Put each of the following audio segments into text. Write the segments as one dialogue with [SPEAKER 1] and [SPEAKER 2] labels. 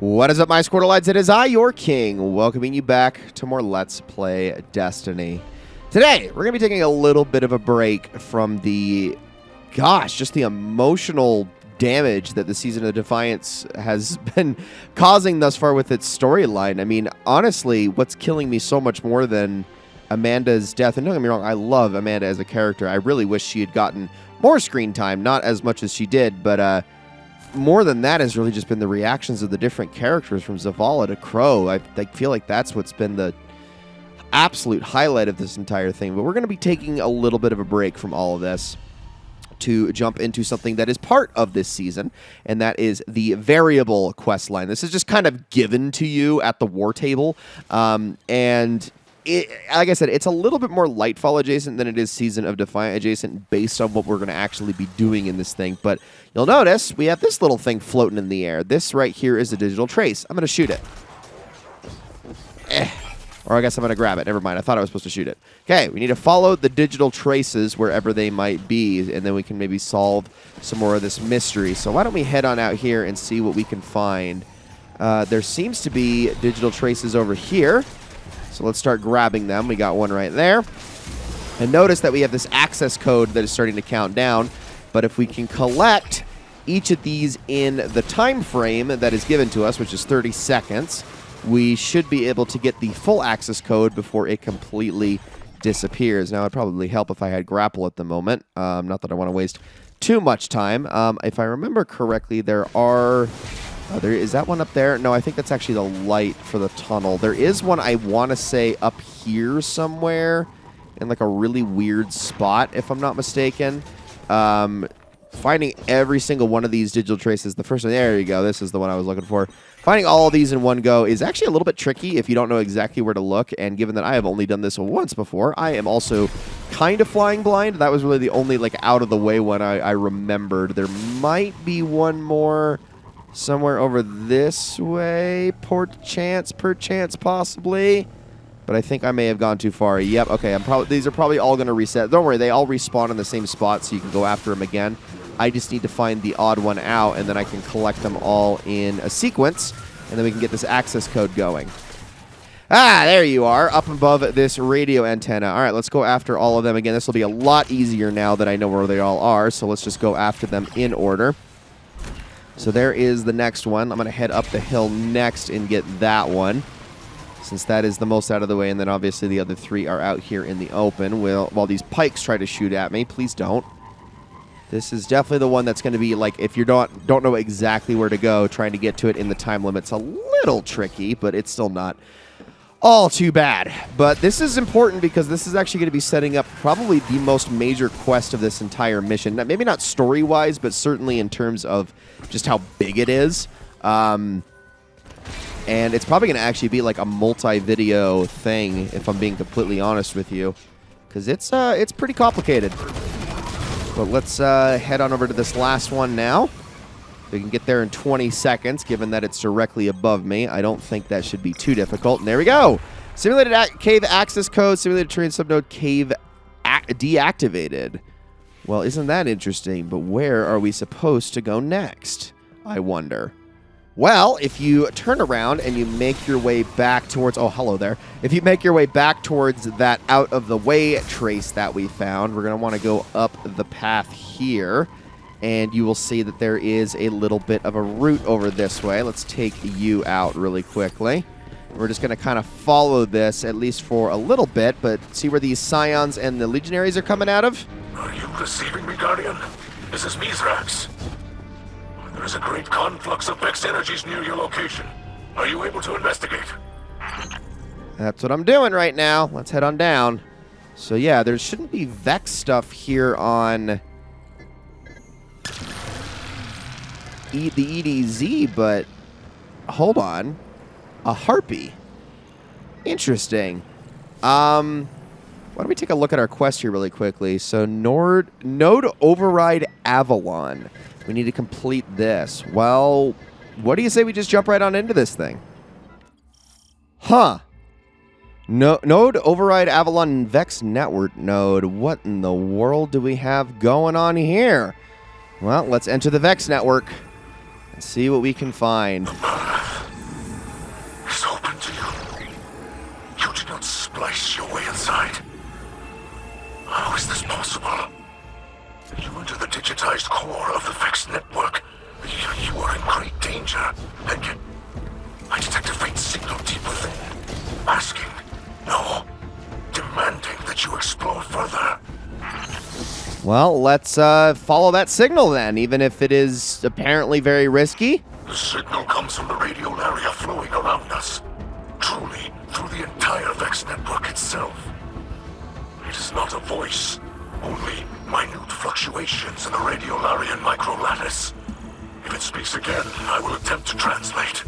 [SPEAKER 1] What is up, my Squirtleites? It is I, your king, welcoming you back to more Let's Play Destiny. Today, we're going to be taking a little bit of a break from the, just the emotional damage that the Season of Defiance has been causing thus far with its storyline. I mean, honestly, what's killing me so much more than Amanda's death, and don't get me wrong, I love Amanda as a character. I really wish she had gotten more screen time, not as much as she did, but more than that has really just been the reactions of the different characters from Zavala to Crow. I feel like that's what's been the absolute highlight of this entire thing. But we're going to be taking a little bit of a break from all of this to jump into something that is part of this season, and that is the variable quest line. This is just kind of given to you at the war table, and like I said, it's a little bit more Lightfall adjacent than it is Season of Defiance adjacent based on what we're going to actually be doing in this thing. But you'll notice we have this little thing floating in the air. This right here is a digital trace. I'm going to shoot it. Or I guess I'm going to grab it. Never mind. I thought I was supposed to shoot it. Okay, we need to follow the digital traces wherever they might be, and then we can maybe solve some more of this mystery. So why don't we head on out here and see what we can find. There seems to be digital traces over here. So let's start grabbing them. We got one right there. And notice that we have this access code that is starting to count down. But if we can collect each of these in the time frame that is given to us, which is 30 seconds, we should be able to get the full access code before it completely disappears. Now, it'd probably help if I had grapple at the moment. Not that I want to waste too much time. If I remember correctly, there are... is that one up there? No, I think that's actually the light for the tunnel. There is one, I want to say, up here somewhere in like a really weird spot, if I'm not mistaken. Finding every single one of these digital traces, the first one, there you go, this is the one I was looking for. Finding all of these in one go is actually a little bit tricky if you don't know exactly where to look, and given that I have only done this once before, I am also kind of flying blind. That was really the only like out-of-the-way one I remembered. There might be one more... somewhere over this way, perchance, possibly. But I think I may have gone too far. Yep, okay, these are probably all going to reset. Don't worry, they all respawn in the same spot, so you can go after them again. I just need to find the odd one out, and then I can collect them all in a sequence, and then we can get this access code going. Ah, there you are, up above this radio antenna. All right, let's go after all of them again. This will be a lot easier now that I know where they all are, so let's just go after them in order. So there is the next one. I'm going to head up the hill next and get that one, since that is the most out of the way, and then obviously the other three are out here in the open. While these pikes try to shoot at me, please don't. This is definitely the one that's going to be, like, if you don't know exactly where to go, trying to get to it in the time limit's a little tricky, but it's still not all too bad. But this is important because this is actually going to be setting up probably the most major quest of this entire mission. Maybe not story-wise, but certainly in terms of just how big it is. And it's probably going to actually be like a multi-video thing, if I'm being completely honest with you, because it's pretty complicated. But let's head on over to this last one now. We can get there in 20 seconds, given that it's directly above me. I don't think that should be too difficult. And there we go. Simulated cave access code, simulated terrain subnode cave deactivated. Well, isn't that interesting? But where are we supposed to go next, I wonder? Well, if you turn around and you make your way back towards... Oh, hello there. If you make your way back towards that out-of-the-way trace that we found, we're going to want to go up the path here. And you will see that there is a little bit of a route over this way. Let's take you out really quickly. We're just going to kind of follow this, at least for a little bit, but see where these Scions and the Legionaries are coming out of?
[SPEAKER 2] Are you receiving me, Guardian? This is Mithrax. There is a great conflux of Vex energies near your location. Are you able to investigate?
[SPEAKER 1] That's what I'm doing right now. Let's head on down. So yeah, there shouldn't be Vex stuff here on... the EDZ, but hold on. A Harpy. Interesting. Why don't we take a look at our quest here really quickly? So Node Override Avalon. We need to complete this. Well, what do you say we just jump right on into this thing? Huh. Node Override Avalon Vex Network node. What in the world do we have going on here? Well, let's enter the Vex Network and see what we can find.
[SPEAKER 2] inside. How is this possible? You enter the digitized core of the Vex network. You are in great danger. And yet, I detect a faint signal deep within. Asking, no, demanding that you explore further.
[SPEAKER 1] Well, let's follow that signal then, even if it is apparently very risky.
[SPEAKER 2] The signal comes from the radiolaria flowing around us. Truly, through the entire Vex network itself. It is not a voice, only minute fluctuations in the radiolarian microlattice. If it speaks again, I will attempt to translate.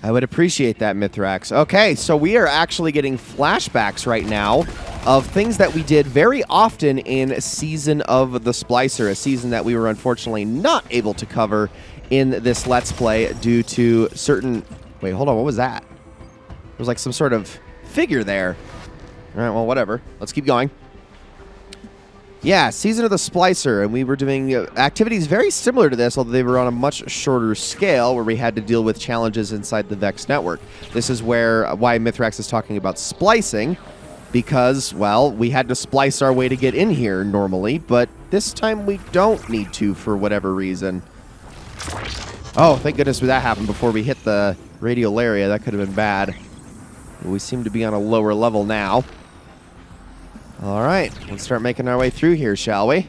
[SPEAKER 1] I would appreciate that, Mithrax. Okay, so we are actually getting flashbacks right now of things that we did very often in Season of the Splicer, a season that we were unfortunately not able to cover in this Let's Play due to certain... Wait, hold on, what was that? There was like some sort of figure there. All right, well, whatever. Let's keep going. Yeah, Season of the Splicer, and we were doing activities very similar to this, although they were on a much shorter scale, where we had to deal with challenges inside the Vex network. This is why Mithrax is talking about splicing, because, well, we had to splice our way to get in here normally, but this time we don't need to for whatever reason. Oh, thank goodness that happened before we hit the radiolaria. That could have been bad. We seem to be on a lower level now. All right, let's start making our way through here, shall we?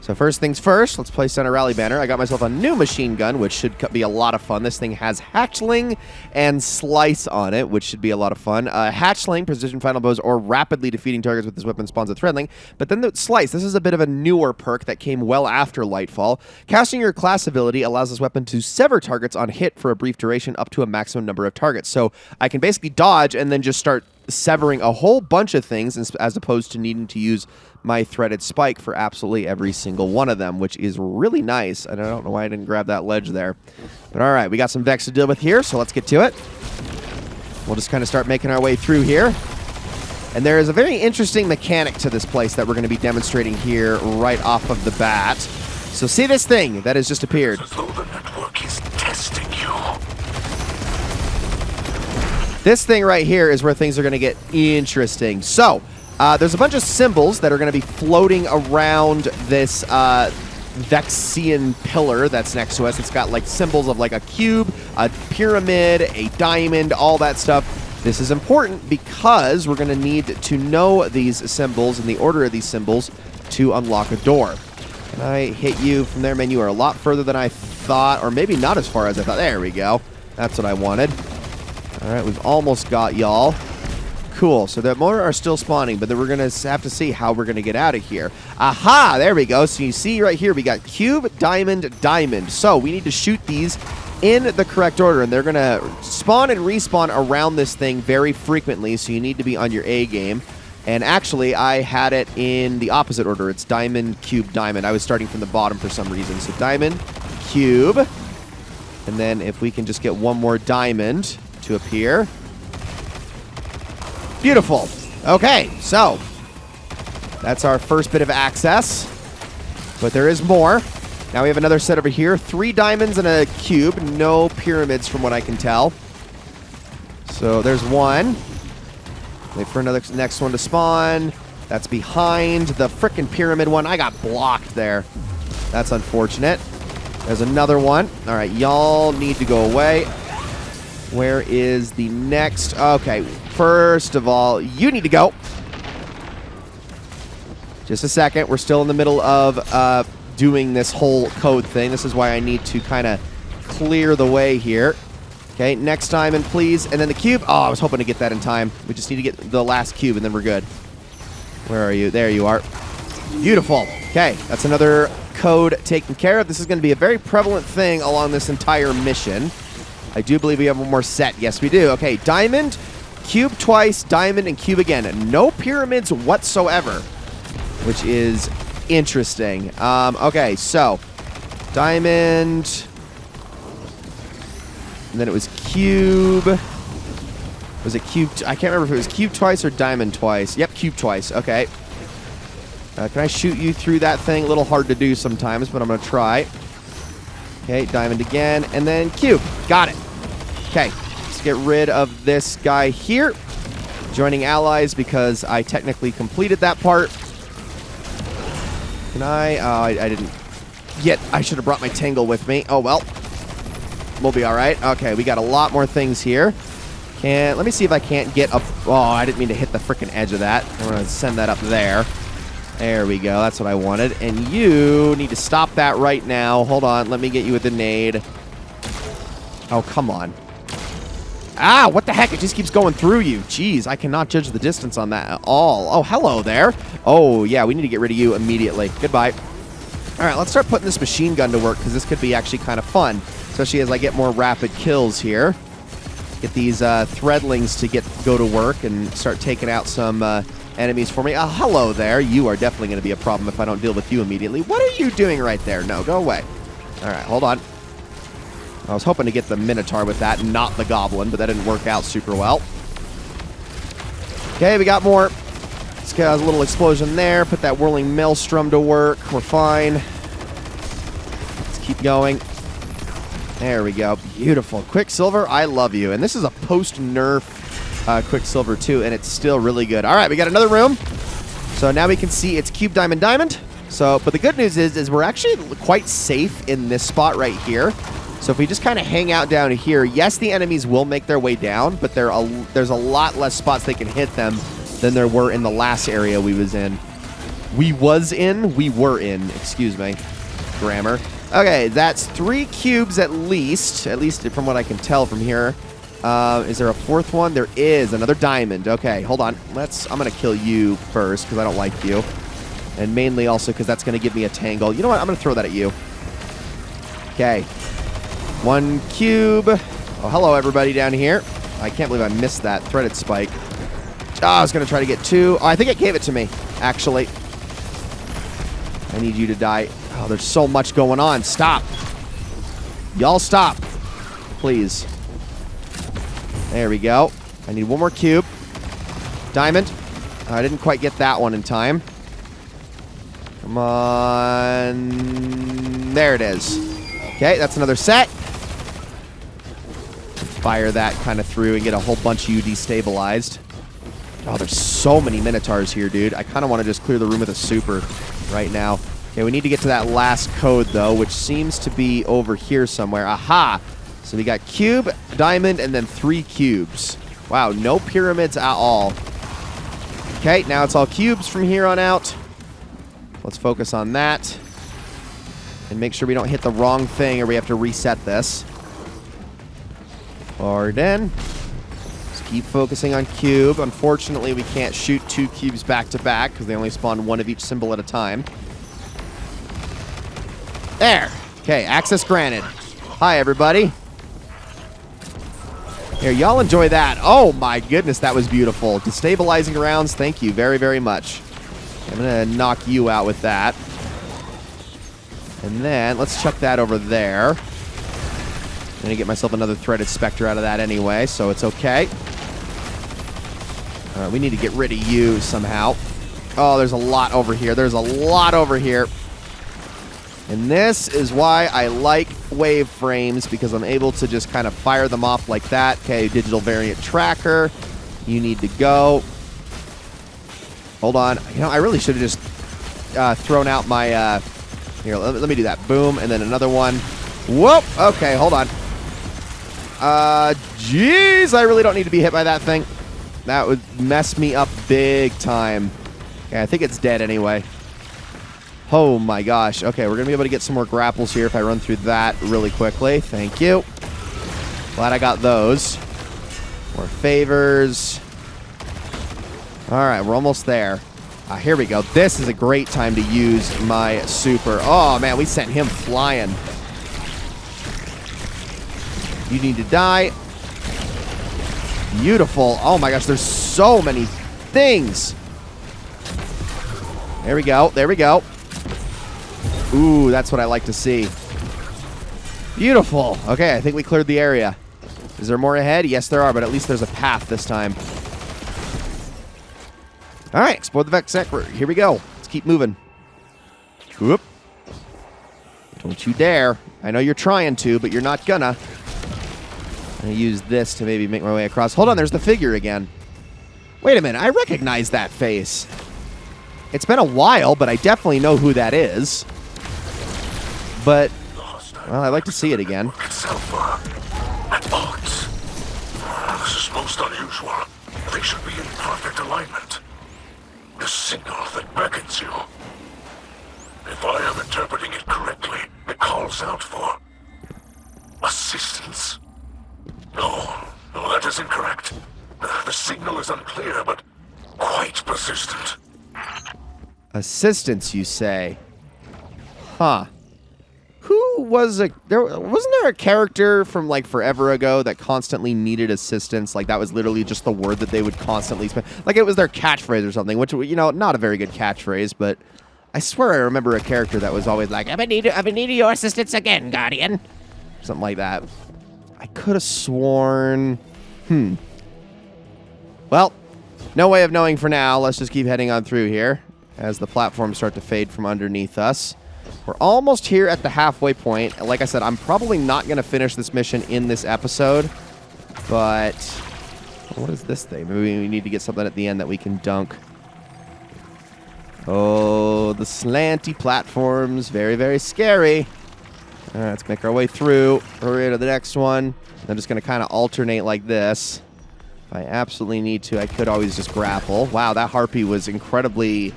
[SPEAKER 1] So first things first, let's place down a rally banner. I got myself a new machine gun, which should be a lot of fun. This thing has hatchling and slice on it, which should be a lot of fun. Hatchling, precision final blows, or rapidly defeating targets with this weapon spawns a threadling. But then the slice, this is a bit of a newer perk that came well after Lightfall. Casting your class ability allows this weapon to sever targets on hit for a brief duration up to a maximum number of targets. So I can basically dodge and then just start severing a whole bunch of things as opposed to needing to use my threaded spike for absolutely every single one of them, which is really nice. And I don't know why I didn't grab that ledge there. But all right, we got some Vex to deal with here, so let's get to it. We'll just kind of start making our way through here. And there is a very interesting mechanic to this place that we're going to be demonstrating here right off of the bat. So see this thing that has just appeared.
[SPEAKER 2] As though the network is testing you.
[SPEAKER 1] This thing right here is where things are going to get interesting. So, there's a bunch of symbols that are going to be floating around this Vexian pillar that's next to us. It's got like symbols of like a cube, a pyramid, a diamond, all that stuff. This is important because we're going to need to know these symbols and the order of these symbols to unlock a door. Can I hit you from there, man? You are a lot further than I thought, or maybe not as far as I thought. There we go. That's what I wanted. All right, we've almost got y'all. Cool, so the more are still spawning, but then we're going to have to see how we're going to get out of here. Aha, there we go. So you see right here, we got cube, diamond, diamond. So we need to shoot these in the correct order, and they're going to spawn and respawn around this thing very frequently, so you need to be on your A game. And actually, I had it in the opposite order. It's diamond, cube, diamond. I was starting from the bottom for some reason. So diamond, cube, and then if we can just get one more diamond to appear. Beautiful. Okay, so that's our first bit of access, but there is more. Now we have another set over here. 3 diamonds and a cube. No pyramids from what I can tell. So there's one. Wait for another next one to spawn. That's behind the frickin' pyramid one. I got blocked there. That's unfortunate. There's another one. All right, y'all need to go away. Where is the next? Okay, first of all, you need to go. Just a second. We're still in the middle of doing this whole code thing. This is why I need to kind of clear the way here. Okay, next diamond, please. And then the cube. Oh, I was hoping to get that in time. We just need to get the last cube, and then we're good. Where are you? There you are. Beautiful. Okay, that's another code taken care of. This is going to be a very prevalent thing along this entire mission. I do believe we have one more set. Yes, we do. Okay, diamond, cube twice, diamond, and cube again. No pyramids whatsoever, which is interesting. Okay, so diamond, and then it was cube. Was it cube? I can't remember if it was cube twice or diamond twice. Yep, cube twice. Okay. Can I shoot you through that thing? A little hard to do sometimes, but I'm going to try. Okay, diamond again, and then cube. Got it. Okay, let's get rid of this guy here. Joining allies because I technically completed that part. Can I? Oh, I didn't. Yet I should have brought my Tangle with me. Oh, well. We'll be all right. Okay, we got a lot more things here. Let me see if I can't get up. Oh, I didn't mean to hit the freaking edge of that. I'm going to send that up there. There we go. That's what I wanted. And you need to stop that right now. Hold on. Let me get you with a nade. Oh, come on. Ah, what the heck? It just keeps going through you. Jeez, I cannot judge the distance on that at all. Oh, hello there. Oh, yeah, we need to get rid of you immediately. Goodbye. All right, let's start putting this machine gun to work because this could be actually kind of fun, especially as I get more rapid kills here. Get these threadlings to go to work and start taking out some enemies for me. Oh, hello there. You are definitely going to be a problem if I don't deal with you immediately. What are you doing right there? No, go away. All right, hold on. I was hoping to get the Minotaur with that, not the Goblin, but that didn't work out super well. Okay, we got more. Let's get a little explosion there. Put that whirling maelstrom to work. We're fine. Let's keep going. There we go. Beautiful. Quicksilver, I love you. And this is a post-nerf Quicksilver, too, and it's still really good. All right, we got another room. So now we can see it's Cube Diamond Diamond. So, but the good news is we're actually quite safe in this spot right here. So if we just kind of hang out down here, yes, the enemies will make their way down, but there's a lot less spots they can hit them than there were in the last area we were in, excuse me, grammar. Okay, that's 3 cubes at least from what I can tell from here. Is there a 4th one? There is, another diamond. Okay, hold on. I'm going to kill you first because I don't like you. And mainly also because that's going to give me a tangle. You know what? I'm going to throw that at you. Okay. 1 cube. Oh, hello, everybody down here. I can't believe I missed that threaded spike. Oh, I was going to try to get 2. Oh, I think it gave it to me, actually. I need you to die. Oh, there's so much going on. Stop. Y'all stop. Please. There we go. I need 1 more cube. Diamond. I didn't quite get that one in time. Come on. There it is. Okay, that's another set. Fire that kind of through and get a whole bunch of you destabilized. Oh, there's so many Minotaurs here, dude. I kind of want to just clear the room with a super right now. Okay, we need to get to that last code, though, which seems to be over here somewhere. Aha! So we got cube, diamond, and then 3 cubes. Wow, no pyramids at all. Okay, now it's all cubes from here on out. Let's focus on that. And make sure we don't hit the wrong thing or we have to reset this. Forward in. Just keep focusing on cube. Unfortunately, we can't shoot 2 cubes back to back because they only spawn 1 of each symbol at a time. There. Okay, access granted. Hi, everybody. Here, y'all enjoy that. Oh, my goodness, that was beautiful. Destabilizing rounds, thank you very, very much. I'm going to knock you out with that. And then, let's chuck that over there. I'm going to get myself another threaded specter out of that anyway, so it's okay. All right, we need to get rid of you somehow. Oh, there's a lot over here. There's a lot over here. And this is why I like wave frames, because I'm able to just kind of fire them off like that. Okay, digital variant tracker. You need to go. Hold on. You know, I really should have just thrown out my... here, let me do that. Boom, and then another one. Whoop! Okay, hold on. Jeez, I really don't need to be hit by that thing. That would mess me up big time. Okay, I think it's dead anyway. Oh my gosh. Okay, we're going to be able to get some more grapples here if I run through that really quickly. Thank you. Glad I got those. More favors. All right, we're almost there. Here we go. This is a great time to use my super. Oh, man, we sent him flying. You need to die. Beautiful. Oh my gosh, there's so many things. There we go. There we go. Ooh, that's what I like to see. Beautiful. Okay, I think we cleared the area. Is there more ahead? Yes, there are, but at least there's a path this time. All right, explore the Vex Sector. Here we go. Let's keep moving. Whoop. Don't you dare. I know you're trying to, but you're not gonna. I'm gonna use this to maybe make my way across. Hold on, there's the figure again. Wait a minute, I recognize that face. It's been a while, but I definitely know who that is. But, well, I'd like to see it again.
[SPEAKER 2] Itself at odds. This is most unusual. They should be in perfect alignment. The signal that beckons you. If I am interpreting it correctly, it calls out for assistance. No, that is incorrect. The signal is unclear, but quite persistent.
[SPEAKER 1] Assistance, you say? Huh. Who was wasn't there a character from like forever ago that constantly needed assistance? Like that was literally just the word that they would constantly spend. Like it was their catchphrase or something, which, you know, not a very good catchphrase, but I swear I remember a character that was always like, I've been needing your assistance again, Guardian. Something like that. I could have sworn. Well, no way of knowing for now. Let's just keep heading on through here as the platforms start to fade from underneath us. We're almost here at the halfway point. Like I said, I'm probably not going to finish this mission in this episode, but what is this thing? Maybe we need to get something at the end that we can dunk. Oh, the slanty platforms. Very, very scary. All right, let's make our way through. Hurry to the next one. I'm just going to kind of alternate like this. If I absolutely need to, I could always just grapple. Wow, that harpy was incredibly,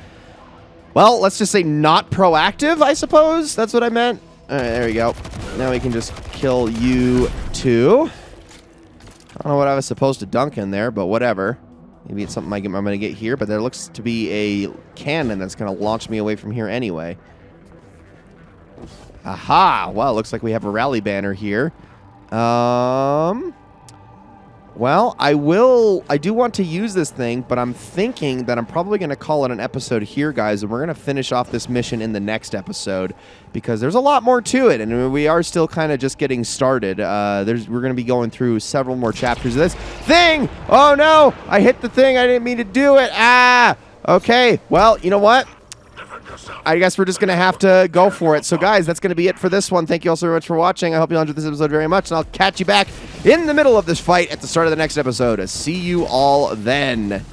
[SPEAKER 1] well, let's just say not proactive, I suppose. That's what I meant. All right, there we go. Now we can just kill you too. I don't know what I was supposed to dunk in there, but whatever. Maybe it's something I'm going to get here, but there looks to be a cannon that's going to launch me away from here anyway. Aha! Well, looks like we have a rally banner here. Well, I do want to use this thing, but I'm thinking that I'm probably going to call it an episode here, guys, and we're going to finish off this mission in the next episode because there's a lot more to it, and we are still kind of just getting started. We're going to be going through several more chapters of this thing. Oh, no! I hit the thing. I didn't mean to do it. Ah! Okay. Well, you know what? I guess we're just going to have to go for it. So, guys, that's going to be it for this one. Thank you all so very much for watching. I hope you all enjoyed this episode very much, and I'll catch you back in the middle of this fight at the start of the next episode. See you all then.